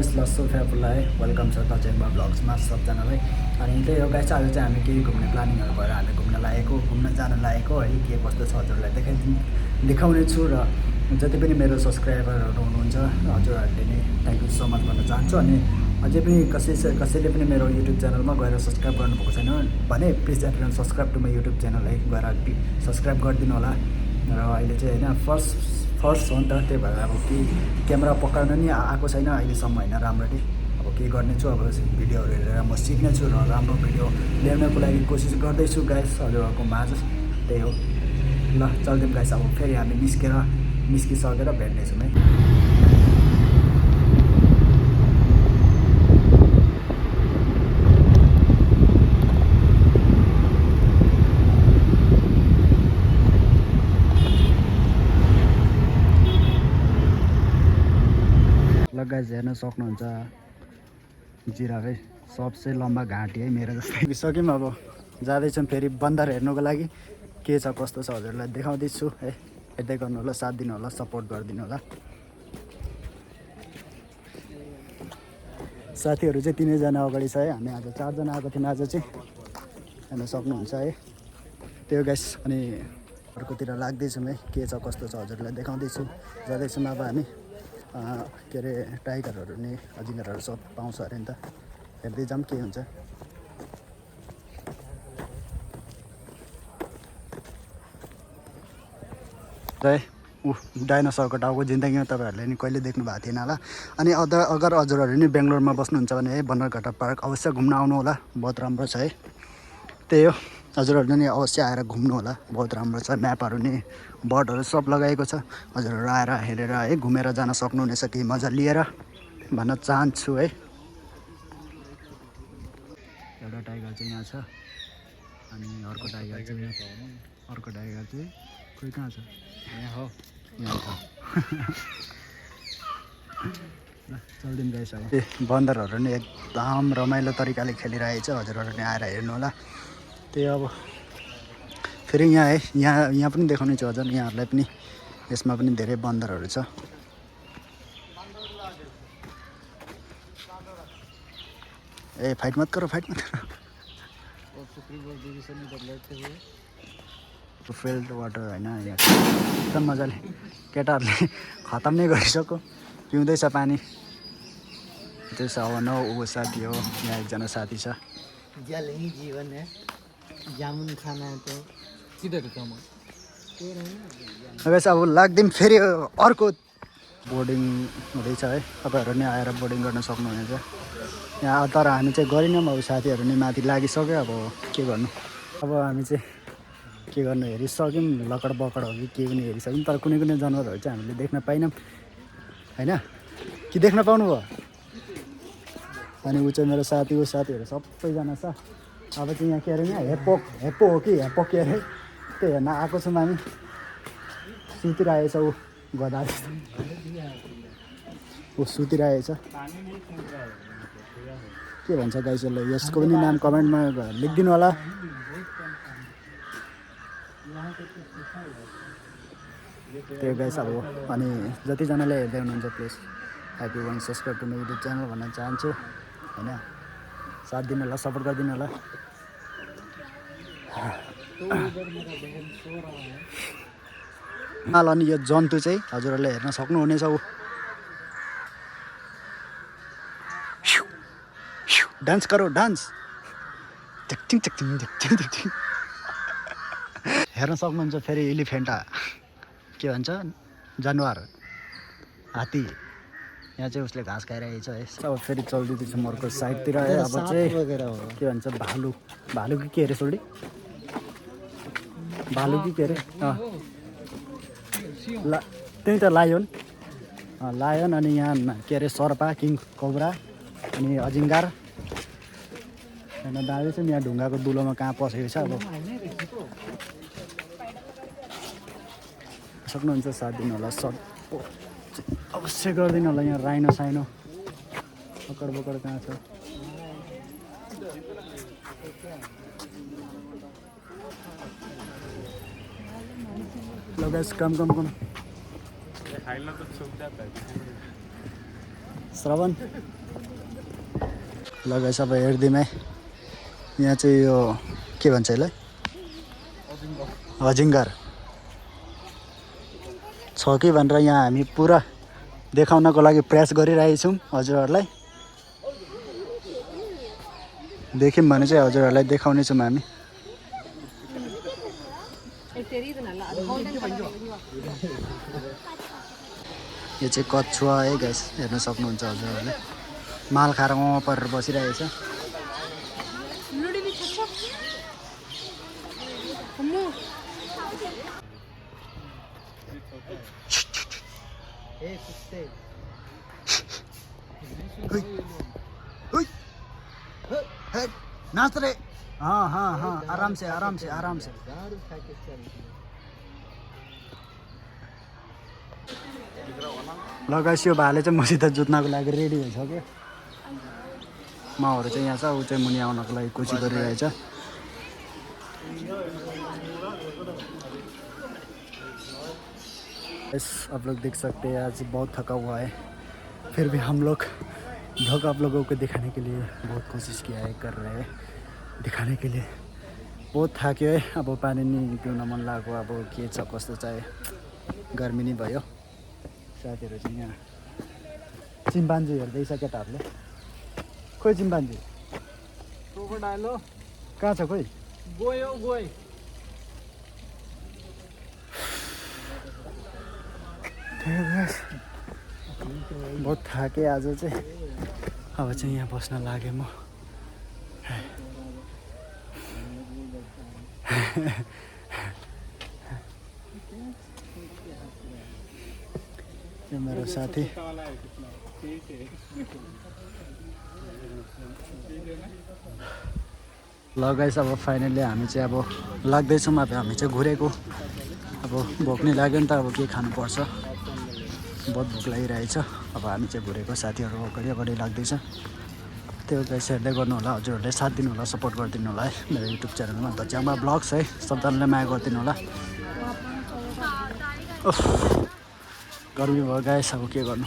है वेलकम छ तचेम्बा ब्लग्समा सबजनालाई। अनि त्यही हो गाइस, आज चाहिँ हामी केही घुम्ने प्लानिङहरू भएर हामी घुम्न जान लागेको है। के कस्तो छ हजुरलाई देखाउने छु। र जति पनि मेरो सब्सक्राइबरहरू हुनुहुन्छ हजुरहरूले नै थ्याङ्क यू सो मच भन्न चाहन्छु। अनि अझै पनि कसैले पनि मेरो युट्युब च्यानलमा गएर सब्सक्राइब गर्नुभएको छैन भने please everyone subscribe to my YouTube channel है, गएर सब्सक्राइब गरिदिनु होला। र अहिले चाहिँ होइन फर्स्ट हो नि त, त्यही भएर अब केही क्यामेरा पक्राउन नि आएको छैन अहिलेसम्म होइन राम्ररी। अब के गर्नेछु, अब भिडियोहरू हेरेर म सिक्नेछु र राम्रो भिडियो ल्याउनको लागि कोसिस गर्दैछु गाइस हजुरहरूको माझ। त्यही हो, ल चल्दिउँ गाइस। अब फेरि हामी निस्किसकेर भेट्नेछौँ है। गाइस हेर्न सक्नुहुन्छ जिराफै सबसे लम्बा घाँटी है मेरो जस्तै। सक्यौँ अब जाँदैछौँ फेरि बन्दर हेर्नुको लागि। के छ कस्तो छ हजुरलाई देखाउँदैछु है, हेर्दै गर्नु होला, साथ दिनु होला, सपोर्ट गरिदिनु होला। साथीहरू चाहिँ 3 जना अगाडि छ है, हामी आज 4 जना आएको थियौँ आज चाहिँ, हेर्न सक्नुहुन्छ है। त्यो गाइस अनि अर्कोतिर लाग्दैछौँ है, के छ कस्तो छ हजुरलाई देखाउँदैछु। जाँदैछौँ अब हामी के अरे टाइगरहरू नि अजिङ्गरहरू सब पाउँछ अरे नि त, हेर्दै जाऊँ के हुन्छ। डाइनोसरको टाउको जिन्दगीमा तपाईँहरूले नि कहिले देख्नु भएको थिएन होला। अनि अगर हजुरहरू नि बेङ्गलोरमा बस्नुहुन्छ भने है बन्नरघट्टा पार्क अवश्य घुम्न आउनु होला, बहुत राम्रो छ है। त्यही हो, हजुरहरूले नि अवश्य आएर घुम्नु होला, बहुत राम्रो छ। म्यापहरू नि बोर्डहरू सब लगाएको छ, हजुरहरू आएर हेरेर है घुमेर जान सक्नुहुनेछ केही मजा लिएर भन्न चाहन्छु है। एउटा टाइगर चाहिँ यहाँ छ अनि अर्को टाइगर चाहिँ खोइ कहाँ छ, यहाँ हो, यहाँ छ। ल चल्दिउँ गाइस अब। बन्दरहरू नि एकदम रमाइलो तरिकाले खेलिरहेछ, हजुरहरू नि आएर हेर्नु होला। त्यही अब फेरि यहाँ है, यहाँ पनि देखाउने छु हजुर, यहाँहरूलाई पनि यसमा पनि धेरै बन्दरहरू छ। ए फाइट मत करो। फिल्ड वाटर होइन, यहाँ एकदम मजाले केटाहरूले खतम नै गरिसक्यो, पिउँदैछ पानी। त्यसो अब ऊ साथी हो, यहाँ एकजना साथी छ। जल ही जीवन है, जामुन खाना है तो किधर कम। अब लाग्दिउँ फेरि अर्को बोर्डिङ हुँदैछ है, तपाईँहरू नि आएर बोर्डिङ गर्न सक्नुहुनेछ यहाँ। तर हामी चाहिँ गरेनौँ, अब साथीहरू नि माथि लागिसक्यो, अब के गर्नु। अब हामी चाहिँ के गर्नु हेरिसक्यौँ, लकड बकड हो कि के पनि हेरिसक्यौँ, तर कुनै जनावरहरू चाहिँ हामीले देख्न पाइनौँ होइन कि देख्न पाउनु भयो। अनि ऊ चाहिँ मेरो साथी हो, साथीहरू सबैजना छ। अब चाहिँ यहाँ के अरे यहाँ हेप्पो हो कि हेप्पो के अरे, त्यही हेर्न आएको छौँ हामी। सुतिरहेछ ऊ गदा, ऊ सुतिरहेछ। के भन्छ गाइसहरूले, यसको पनि नाम कमेन्टमा लेखिदिनु होला। त्यो गाइस अब अनि जतिजनाले हेर्दै हुनुहुन्छ please happy one subscribe to my YouTube channel भन्न चाहन्छु होइन, साथ दिनु होला, सपोर्ट गरिदिनु होला। अनि यो जन्तु चाहिँ हजुरहरूले हेर्न सक्नुहुनेछ। ऊ डान्स गरौ, डान्स हेर्न सक्नुहुन्छ। फेरि एलिफेन्टा के भन्छ जनावर, हात्ती, यहाँ चाहिँ उसले घाँस खाइरहेछ है। अब फेरि चल्दैछौँ अर्को साइडतिर है। अब चाहिँ के भन्छ भालु कि के अरे, सोल्डी भालु कि के अरे, त्यही त लायोन। अनि यहाँ के अरे सर्पा, किङ कोब्रा अनि अजिङ्गार होइन दाँदै छ। यहाँ ढुङ्गाको दुलोमा कहाँ पसेको छ, अब सक्नुहुन्छ साथ दिनु होला, सब अवश्य गरिदिनु होला। यहाँ राइनो साइनो बकड कहाँ छ। ल गाइस कम श्रवण लगाइ सब हेरिदिउँ है। यहाँ चाहिँ यो के भन्छ यसलाई अजिङ्गर छ कि भनेर यहाँ हामी पुरा देखाउनको लागि प्रयास गरिरहेछौँ हजुरहरूलाई। देख्यौँ भने चाहिँ हजुरहरूलाई देखाउनेछौँ हामी। यो चाहिँ कछुवा है गाइस, हेर्न सक्नुहुन्छ हजुरहरूले। माल खाएर परेर बसिरहेछ। नाच रे। हाँ हाँ हाँ, आराम से आराम से आराम से। लगाइस यो भाले चाहिँ मसित जुत्नको लागि रेडी भइसक्यो। माउहरू चाहिँ यहाँ छ, ऊ चाहिँ मुनि आउनको लागि कोसिस गरिरहेछ। आप लोग देख सकते हैं आज बहुत थका हुआ है, फिर भी हम लोग ब्लॉग आप लोगों को दिखाने के लिए बहुत कोशिश किया है, कर रहे हैं दिखाने के लिए। बहुत थाक्यो है, अब पानी नि पिउन मन लाग्यो। अब के छ कस्तो चाहिँ गर्मी नै भयो। साथीहरू चाहिँ यहाँ चिम्पान्जी हेर्दैछ केटाहरूले। खोइ चिम्पान्जी क्रोकोडाइलो कहाँ छ खोइ? गयो गयो। बहुत थाकेँ आज चाहिँ। अब चाहिँ यहाँ बस्न लागेँ म। यो मेरो साथी। ल गाइस, अब फाइनली हामी चाहिँ अब लाग्दैछौँ। अब हामी चाहिँ घुरेको, अब भोक नि लाग्यो नि त, अब के खानुपर्छ। बहुत भोक लागिरहेछ। अब हामी चाहिँ घुरेको, साथीहरू अगाडि अगाडि लाग्दैछ। त्यो गाइस हेर्दै गर्नु होला, हजुरहरूले साथ दिनु होला, सपोर्ट गरिदिनु होला है मेरो युट्युब च्यानलमा। अन्त च्यामा ब्लग्स है, सबजनाले माया गरिदिनु होला। गर्मी भयो गाइस, अब के गर्नु।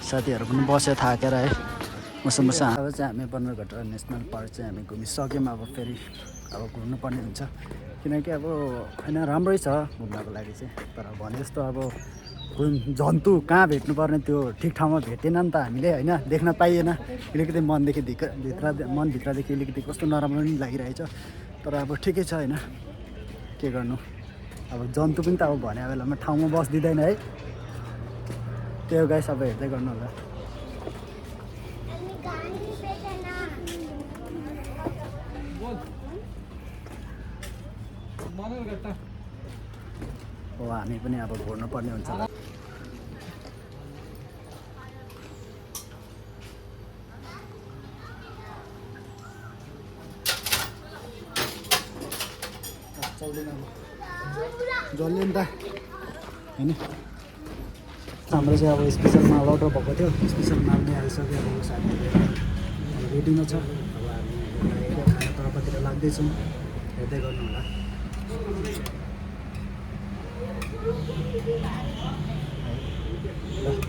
साथीहरू पनि बस्यो थाकेर है, मसँग अब चाहिँ हामी बन्नेरघट्टा नेसनल पार्क चाहिँ हामी घुमिसक्यौँ। अब फेरि अब घुम्नुपर्ने हुन्छ, किनकि अब होइन राम्रै छ घुम्नको लागि चाहिँ। तर भने जस्तो अब जन्तु कहाँ भेट्नुपर्ने त्यो ठिक ठाउँमा भेटेन नि त हामीले होइन, देख्न पाइएन। अलिकति मनभित्रदेखि अलिकति कस्तो नराम्रो पनि लागिरहेछ। तर अब ठिकै छ होइन, के गर्नु। अब जन्तु पनि त अब भने बेलामा ठाउँमा बस्दिँदैन है। त्यो गाइस अब हेर्दै गर्नु होला। हो हामी पनि अब घुर्नुपर्ने हुन्छ होला। जल्ने नि त होइन। हाम्रो चाहिँ अब स्पेसल माल अर्डर भएको थियो, स्पेसल माल नै आइसक्यो। अब साथीहरू रेडीमा छ। अब हामी खानातर्फतिर लाग्दैछौँ, हेर्दै गर्नु होला।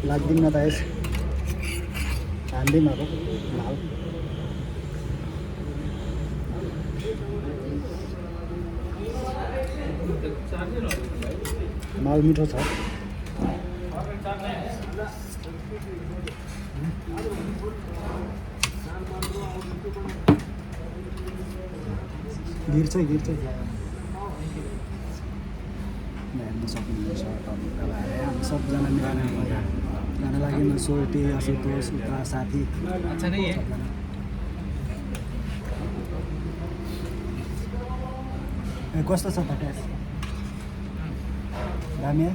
लाग्दिउँ न त यस, हान्दिउँ अब माल। माल मिठो छ। गिर्छ हेर्न सक्नुहुन्छ। हामी सबजना मिलेर जान लाग्यौँ। सोटे असुतोष उता साथी। कस्तो छ त ट्यास? दामी है।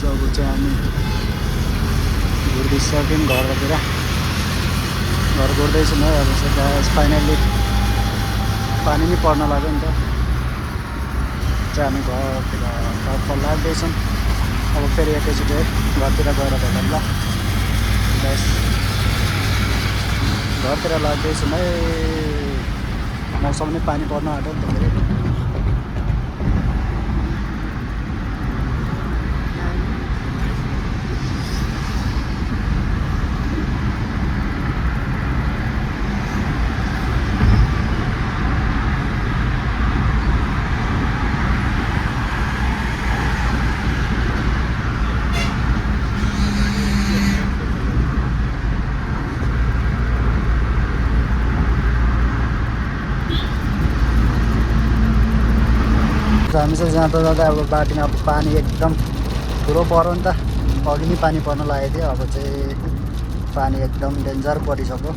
अब चाहिँ हामी घुर्दिसक्यौँ घरतिर। घर घुर्दैछौँ है। अब चाहिँ फाइनल्ली पानी नै पर्न लाग्यो नि त, चाहिँ हामी घरतिर तर्फ लाग्दैछौँ। अब फेरि एकैचोटि है घरतिर गएर भेटौँ ल। घरतिर लाग्दैछौँ है। मौसम नै पानी पर्न आँट्यो नि त फेरि। हामी चाहिँ जाँदा जाँदा अब बाटोमा अब पानी एकदम ठुलो पऱ्यो नि त। अघि नै पानी पर्न लागेको थियो, अब चाहिँ पानी एकदम डेन्जर परिसक्यो।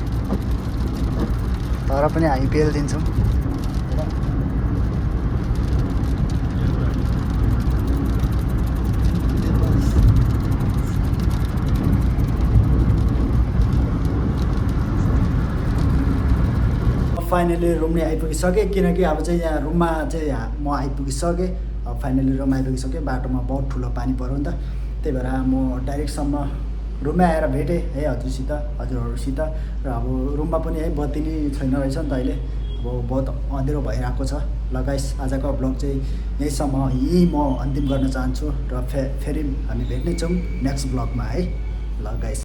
तर पनि हामी पेलिदिन्छौँ। फाइनली रुम नै आइपुगिसकेँ, किनकि अब चाहिँ यहाँ रुममा चाहिँ म आइपुगिसकेँ। अब फाइनली रुम आइपुगिसकेँ। बाटोमा बहुत ठुलो पानी पऱ्यो नि त, त्यही भएर म डाइरेक्टसम्म रुममै आएर भेटेँ है हजुरहरूसित। र अब रुममा पनि है बत्ती नै छैन रहेछ नि त अहिले। अब बहुत अँध्यारो भइरहेको छ। ल गाइस, आजको ब्लग चाहिँ यहीँ म अन्तिम गर्न चाहन्छु। र फेरि हामी भेट्नेछौँ नेक्स्ट ब्लगमा है। ल गाइस।